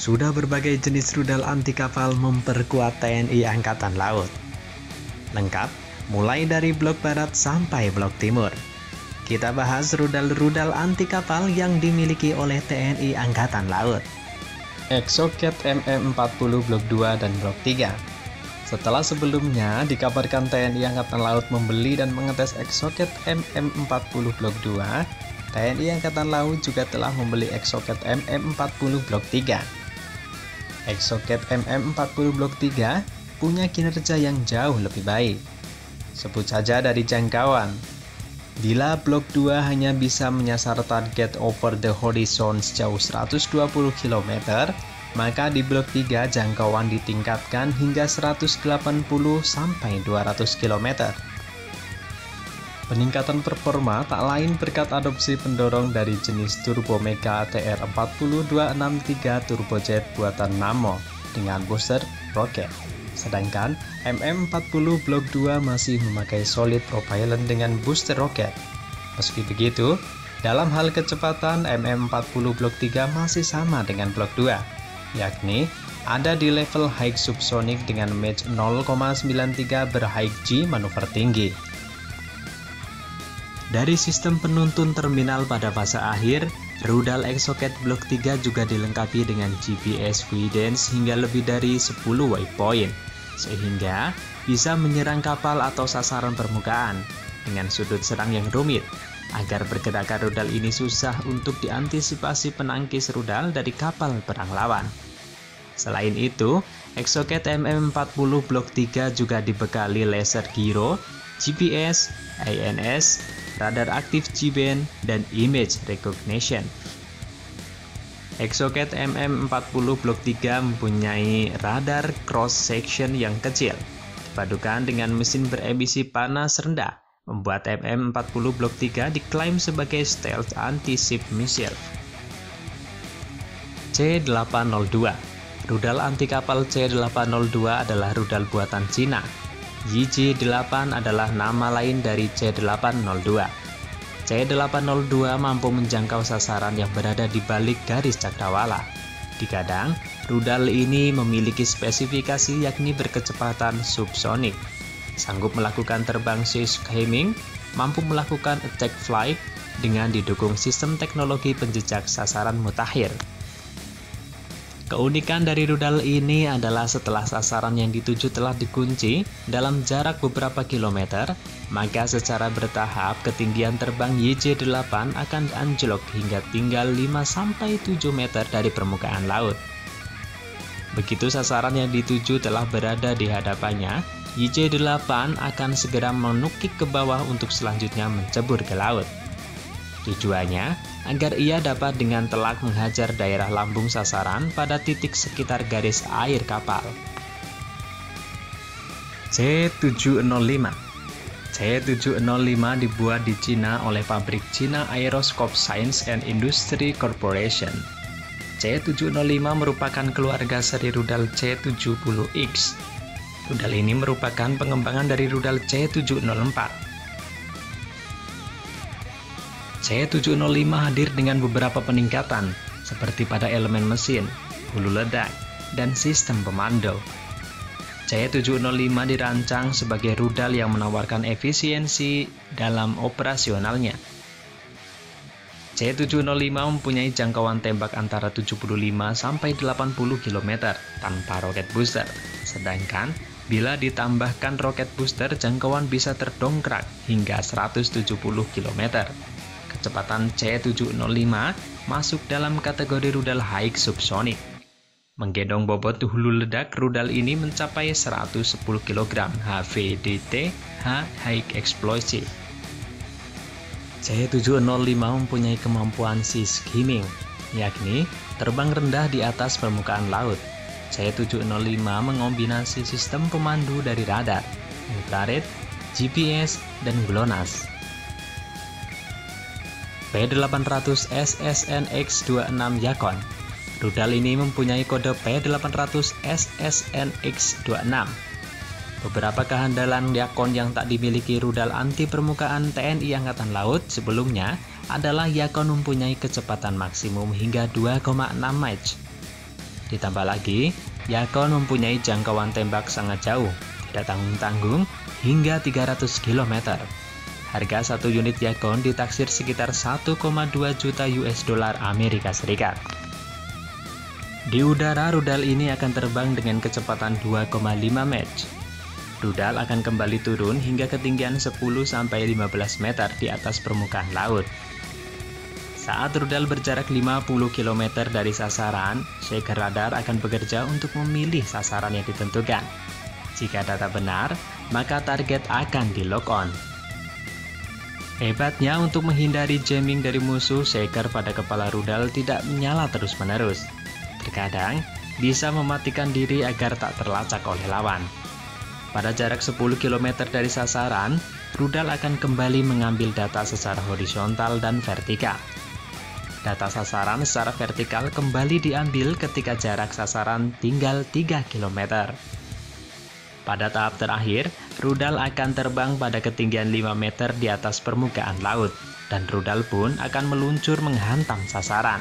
Sudah berbagai jenis rudal anti kapal memperkuat TNI Angkatan Laut. Lengkap, mulai dari blok barat sampai blok timur. Kita bahas rudal-rudal anti kapal yang dimiliki oleh TNI Angkatan Laut. Exocet MM40 Blok 2 dan Blok 3. Setelah sebelumnya dikabarkan TNI Angkatan Laut membeli dan mengetes Exocet MM40 Blok 2, TNI Angkatan Laut juga telah membeli Exocet MM40 Blok 3. Exocet MM40 Blok 3 punya kinerja yang jauh lebih baik. Sebut saja dari jangkauan. Bila Blok 2 hanya bisa menyasar target over the horizon sejauh 120 km, maka di Blok 3 jangkauan ditingkatkan hingga 180 sampai 200 km. Peningkatan performa tak lain berkat adopsi pendorong dari jenis Turbo Mega TR40263 Turbojet buatan Nammo dengan booster roket. Sedangkan MM40 Blok 2 masih memakai solid propellant dengan booster roket. Meski begitu, dalam hal kecepatan MM40 Blok 3 masih sama dengan Blok 2, yakni ada di level high subsonic dengan Mach 0,93 ber-high G manuver tinggi. Dari sistem penuntun terminal pada fase akhir, rudal Exocet Blok 3 juga dilengkapi dengan GPS guidance hingga lebih dari 10 waypoint, sehingga bisa menyerang kapal atau sasaran permukaan dengan sudut serang yang rumit, agar pergerakan rudal ini susah untuk diantisipasi penangkis rudal dari kapal perang lawan. Selain itu, Exocet MM40 Blok 3 juga dibekali laser gyro, GPS, ANS, radar aktif G-band, dan image recognition. Exocet MM40 Blok 3 mempunyai radar cross-section yang kecil, dipadukan dengan mesin beremisi panas rendah, membuat MM40 Blok 3 diklaim sebagai stealth anti-ship missile. C802. Rudal anti kapal C802 adalah rudal buatan Cina. YJ-8 adalah nama lain dari C802. C802 mampu menjangkau sasaran yang berada di balik garis cakrawala. Dikadang, rudal ini memiliki spesifikasi yakni berkecepatan subsonik, sanggup melakukan terbang seismic jamming, mampu melakukan attack flight dengan didukung sistem teknologi penjejak sasaran mutakhir. Keunikan dari rudal ini adalah setelah sasaran yang dituju telah dikunci dalam jarak beberapa kilometer, maka secara bertahap ketinggian terbang YJ-8 akan anjlok hingga tinggal 5-7 meter dari permukaan laut. Begitu sasaran yang dituju telah berada di hadapannya, YJ-8 akan segera menukik ke bawah untuk selanjutnya mencebur ke laut. Tujuannya agar ia dapat dengan telak menghajar daerah lambung sasaran pada titik sekitar garis air kapal. C705. C705 dibuat di Cina oleh pabrik China Aerospace Science and Industry Corporation. C705 merupakan keluarga seri rudal C70X. Rudal ini merupakan pengembangan dari rudal C704. C705 hadir dengan beberapa peningkatan, seperti pada elemen mesin, hulu ledak, dan sistem komando. C705 dirancang sebagai rudal yang menawarkan efisiensi dalam operasionalnya. C705 mempunyai jangkauan tembak antara 75 sampai 80 km tanpa roket booster, sedangkan bila ditambahkan roket booster jangkauan bisa terdongkrak hingga 170 km. Kecepatan C705 masuk dalam kategori rudal high subsonic. Menggendong bobot hulu ledak, rudal ini mencapai 110 kg HVDT High Explosive. C705 mempunyai kemampuan sea skimming, yakni terbang rendah di atas permukaan laut. C705 mengombinasi sistem pemandu dari radar, infrared, GPS, dan GLONASS. P800 SSNX-26 Yakon. Rudal ini mempunyai kode P800 SSNX-26. Beberapa kehandalan Yakon yang tak dimiliki rudal anti permukaan TNI Angkatan Laut sebelumnya adalah Yakon mempunyai kecepatan maksimum hingga 2,6 Mach. Ditambah lagi, Yakon mempunyai jangkauan tembak sangat jauh, tidak tanggung-tanggung, hingga 300 km. Harga satu unit Yakon ditaksir sekitar 1,2 juta US dollar Amerika Serikat. Di udara, rudal ini akan terbang dengan kecepatan 2,5 Mach. Rudal akan kembali turun hingga ketinggian 10-15 meter di atas permukaan laut. Saat rudal berjarak 50 km dari sasaran, shaker radar akan bekerja untuk memilih sasaran yang ditentukan. Jika data benar, maka target akan di-lock on. Hebatnya, untuk menghindari jamming dari musuh, shaker pada kepala rudal tidak menyala terus-menerus. Terkadang, bisa mematikan diri agar tak terlacak oleh lawan. Pada jarak 10 km dari sasaran, rudal akan kembali mengambil data secara horizontal dan vertikal. Data sasaran secara vertikal kembali diambil ketika jarak sasaran tinggal 3 km. Pada tahap terakhir, rudal akan terbang pada ketinggian 5 meter di atas permukaan laut, dan rudal pun akan meluncur menghantam sasaran.